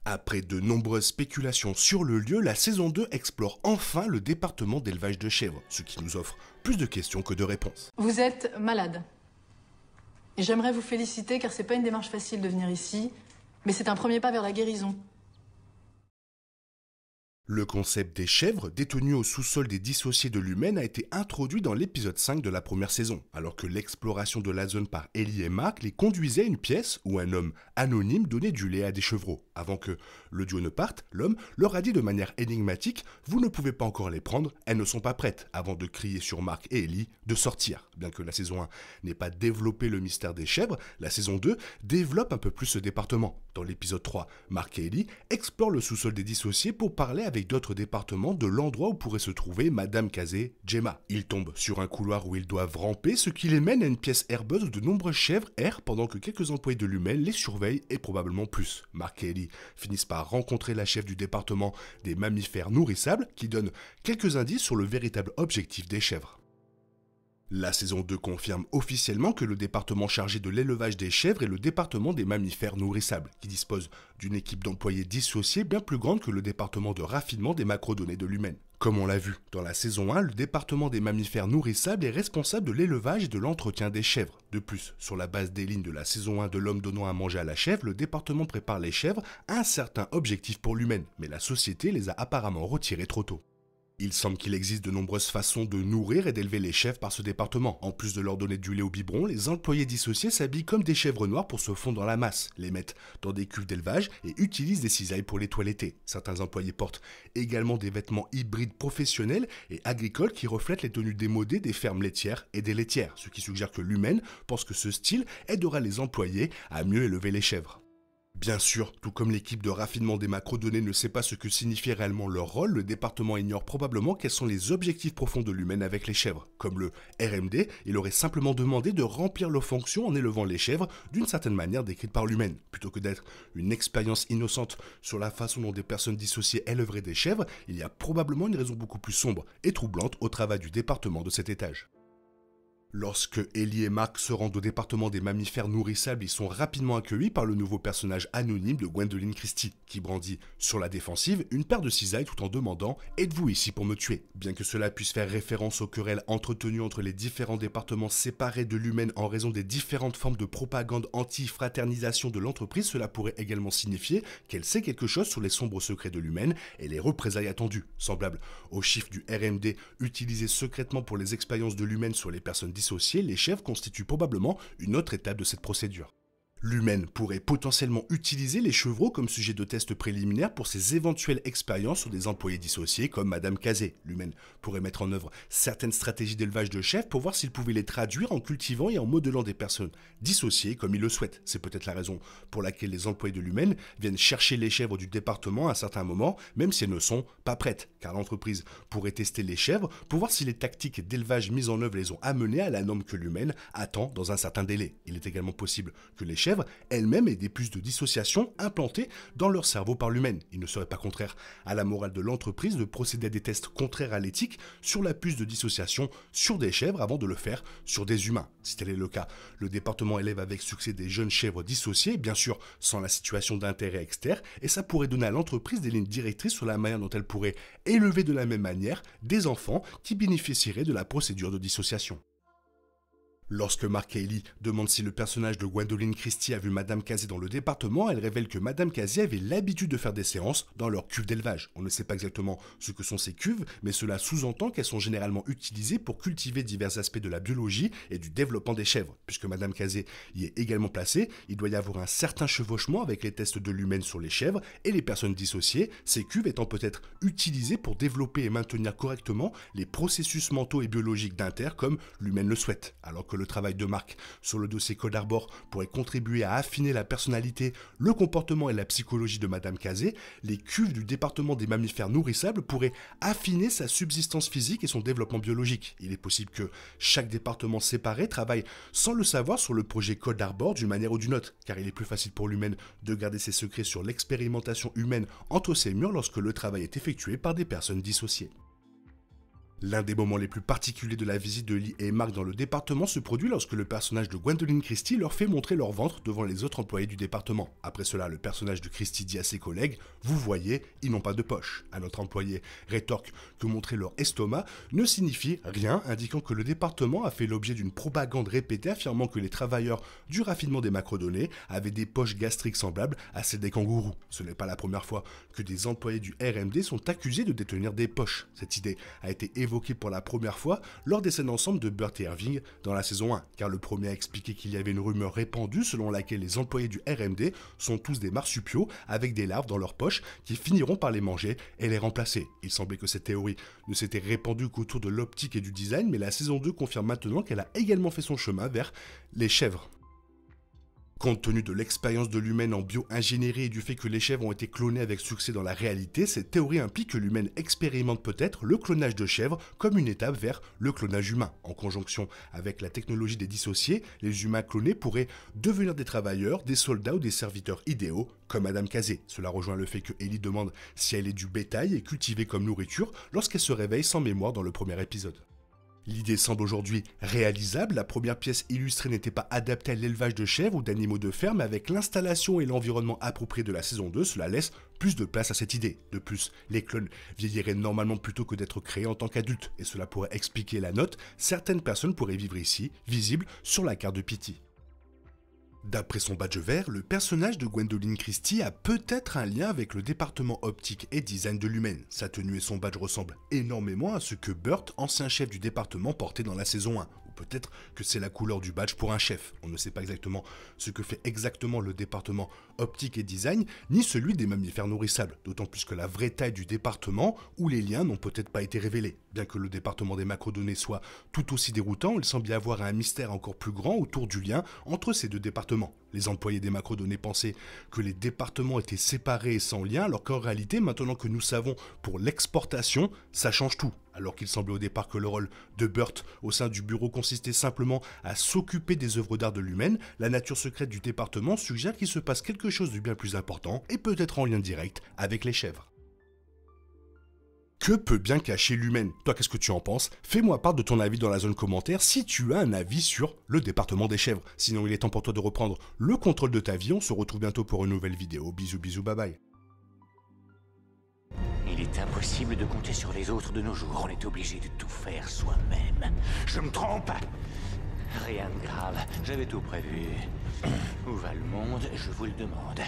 Après de nombreuses spéculations sur le lieu, la saison 2 explore enfin le département d'élevage de chèvres, ce qui nous offre plus de questions que de réponses. Vous êtes malade. Et j'aimerais vous féliciter car c'est pas une démarche facile de venir ici, mais c'est un premier pas vers la guérison. Le concept des chèvres, détenues au sous-sol des dissociés de l'humaine, a été introduit dans l'épisode 5 de la première saison, alors que l'exploration de la zone par Ellie et Mark les conduisait à une pièce où un homme anonyme donnait du lait à des chevreaux. Avant que le duo ne parte, l'homme leur a dit de manière énigmatique « Vous ne pouvez pas encore les prendre, elles ne sont pas prêtes », avant de crier sur Mark et Ellie de sortir. Bien que la saison 1 n'ait pas développé le mystère des chèvres, la saison 2 développe un peu plus ce département. Dans l'épisode 3, Mark et Ellie explorent le sous-sol des dissociés pour parler avec d'autres départements de l'endroit où pourrait se trouver Madame Kazé, Gemma. Ils tombent sur un couloir où ils doivent ramper, ce qui les mène à une pièce herbeuse où de nombreuses chèvres errent pendant que quelques employés de l'humaine les surveillent et probablement plus. Mark et Ellie finissent par rencontrer la chef du département des mammifères nourrissables qui donne quelques indices sur le véritable objectif des chèvres. La saison 2 confirme officiellement que le département chargé de l'élevage des chèvres est le département des mammifères nourrissables, qui dispose d'une équipe d'employés dissociés bien plus grande que le département de raffinement des macrodonnées de l'humaine. Comme on l'a vu dans la saison 1, le département des mammifères nourrissables est responsable de l'élevage et de l'entretien des chèvres. De plus, sur la base des lignes de la saison 1 de l'homme donnant à manger à la chèvre, le département prépare les chèvres à un certain objectif pour l'humaine, mais la société les a apparemment retirés trop tôt. Il semble qu'il existe de nombreuses façons de nourrir et d'élever les chèvres par ce département. En plus de leur donner du lait au biberon, les employés dissociés s'habillent comme des chèvres noires pour se fondre dans la masse, les mettent dans des cuves d'élevage et utilisent des cisailles pour les toiletter. Certains employés portent également des vêtements hybrides professionnels et agricoles qui reflètent les tenues démodées des fermes laitières et des laitières, ce qui suggère que l'humaine pense que ce style aidera les employés à mieux élever les chèvres. Bien sûr, tout comme l'équipe de raffinement des macrodonnées ne sait pas ce que signifie réellement leur rôle, le département ignore probablement quels sont les objectifs profonds de l'humaine avec les chèvres. Comme le RMD, il aurait simplement demandé de remplir leurs fonctions en élevant les chèvres d'une certaine manière décrite par l'humaine. Plutôt que d'être une expérience innocente sur la façon dont des personnes dissociées éleveraient des chèvres, il y a probablement une raison beaucoup plus sombre et troublante au travail du département de cet étage. Lorsque Ellie et Mark se rendent au département des mammifères nourrissables, ils sont rapidement accueillis par le nouveau personnage anonyme de Gwendoline Christie, qui brandit sur la défensive une paire de cisailles tout en demandant « Êtes-vous ici pour me tuer ?» Bien que cela puisse faire référence aux querelles entretenues entre les différents départements séparés de l'humaine en raison des différentes formes de propagande anti-fraternisation de l'entreprise, cela pourrait également signifier qu'elle sait quelque chose sur les sombres secrets de l'humaine et les représailles attendues, semblables aux chiffres du RMD utilisés secrètement pour les expériences de l'humaine sur les personnes dissociées, les chèvres constituent probablement une autre étape de cette procédure. L'humaine pourrait potentiellement utiliser les chevreaux comme sujet de test préliminaire pour ses éventuelles expériences sur des employés dissociés comme Madame Kazé. L'humaine pourrait mettre en œuvre certaines stratégies d'élevage de chèvres pour voir s'il pouvait les traduire en cultivant et en modelant des personnes dissociées comme il le souhaite. C'est peut-être la raison pour laquelle les employés de l'humaine viennent chercher les chèvres du département à un certain moment, même si elles ne sont pas prêtes, car l'entreprise pourrait tester les chèvres pour voir si les tactiques d'élevage mises en œuvre les ont amenées à la norme que l'humaine attend dans un certain délai. Il est également possible que les chèvres elles-mêmes aient des puces de dissociation implantées dans leur cerveau par l'humaine. Il ne serait pas contraire à la morale de l'entreprise de procéder à des tests contraires à l'éthique sur la puce de dissociation sur des chèvres avant de le faire sur des humains. Si tel est le cas, le département élève avec succès des jeunes chèvres dissociées, bien sûr sans la situation d'intérêt externe, et ça pourrait donner à l'entreprise des lignes directrices sur la manière dont elle pourrait élever de la même manière des enfants qui bénéficieraient de la procédure de dissociation. Lorsque Mark et Ellie demandent si le personnage de Gwendoline Christie a vu Madame Kazé dans le département, elle révèle que Madame Kazé avait l'habitude de faire des séances dans leur cuve d'élevage. On ne sait pas exactement ce que sont ces cuves, mais cela sous-entend qu'elles sont généralement utilisées pour cultiver divers aspects de la biologie et du développement des chèvres. Puisque Madame Kazé y est également placée, il doit y avoir un certain chevauchement avec les tests de l'humaine sur les chèvres et les personnes dissociées, ces cuves étant peut-être utilisées pour développer et maintenir correctement les processus mentaux et biologiques d'Inter comme l'humaine le souhaite. Alors que le travail de Mark sur le dossier Code Arbor pourrait contribuer à affiner la personnalité, le comportement et la psychologie de Madame Kazé, les cuves du département des mammifères nourrissables pourraient affiner sa subsistance physique et son développement biologique. Il est possible que chaque département séparé travaille sans le savoir sur le projet Code Arbor d'une manière ou d'une autre, car il est plus facile pour l'humaine de garder ses secrets sur l'expérimentation humaine entre ses murs lorsque le travail est effectué par des personnes dissociées. L'un des moments les plus particuliers de la visite de Ellie et Mark dans le département se produit lorsque le personnage de Gwendoline Christie leur fait montrer leur ventre devant les autres employés du département. Après cela, le personnage de Christie dit à ses collègues « Vous voyez, ils n'ont pas de poche ». Un autre employé rétorque que montrer leur estomac ne signifie rien, indiquant que le département a fait l'objet d'une propagande répétée affirmant que les travailleurs du raffinement des macrodonnées avaient des poches gastriques semblables à celles des kangourous. Ce n'est pas la première fois que des employés du RMD sont accusés de détenir des poches. Cette idée a été évoquée pour la première fois lors des scènes ensemble de Burt et Irving dans la saison 1, car le premier a expliqué qu'il y avait une rumeur répandue selon laquelle les employés du RMD sont tous des marsupiaux avec des larves dans leurs poches qui finiront par les manger et les remplacer. Il semblait que cette théorie ne s'était répandue qu'autour de l'optique et du design, mais la saison 2 confirme maintenant qu'elle a également fait son chemin vers les chèvres. Compte tenu de l'expérience de l'humaine en bio-ingénierie et du fait que les chèvres ont été clonées avec succès dans la réalité, cette théorie implique que l'humaine expérimente peut-être le clonage de chèvres comme une étape vers le clonage humain. En conjonction avec la technologie des dissociés, les humains clonés pourraient devenir des travailleurs, des soldats ou des serviteurs idéaux, comme Madame Kazé. Cela rejoint le fait que Ellie demande si elle est du bétail et cultivée comme nourriture lorsqu'elle se réveille sans mémoire dans le premier épisode. L'idée semble aujourd'hui réalisable, la première pièce illustrée n'était pas adaptée à l'élevage de chèvres ou d'animaux de ferme, mais avec l'installation et l'environnement approprié de la saison 2, cela laisse plus de place à cette idée. De plus, les clones vieilliraient normalement plutôt que d'être créés en tant qu'adultes, et cela pourrait expliquer la note, certaines personnes pourraient vivre ici, visibles sur la carte de Pity. D'après son badge vert, le personnage de Gwendoline Christie a peut-être un lien avec le département optique et design de l'humaine. Sa tenue et son badge ressemblent énormément à ce que Burt, ancien chef du département, portait dans la saison 1. Ou peut-être que c'est la couleur du badge pour un chef. On ne sait pas exactement ce que fait exactement le département optique et design, ni celui des mammifères nourrissables, d'autant plus que la vraie taille du département ou les liens n'ont peut-être pas été révélés. Bien que le département des macrodonnées soit tout aussi déroutant, il semble y avoir un mystère encore plus grand autour du lien entre ces deux départements. Les employés des macrodonnées pensaient que les départements étaient séparés et sans lien, alors qu'en réalité, maintenant que nous savons pour l'exportation, ça change tout. Alors qu'il semblait au départ que le rôle de Burt au sein du bureau consistait simplement à s'occuper des œuvres d'art de l'humaine, la nature secrète du département suggère qu'il se passe quelque chose de bien plus important et peut-être en lien direct avec les chèvres. Que peut bien cacher l'humaine? Toi, qu'est-ce que tu en penses? Fais-moi part de ton avis dans la zone commentaire si tu as un avis sur le département des chèvres. Sinon, il est temps pour toi de reprendre le contrôle de ta vie. On se retrouve bientôt pour une nouvelle vidéo. Bisous, bisous, bye bye. Il est impossible de compter sur les autres de nos jours. On est obligé de tout faire soi-même. Je me trompe? Rien de grave. J'avais tout prévu. Où va le monde? Je vous le demande.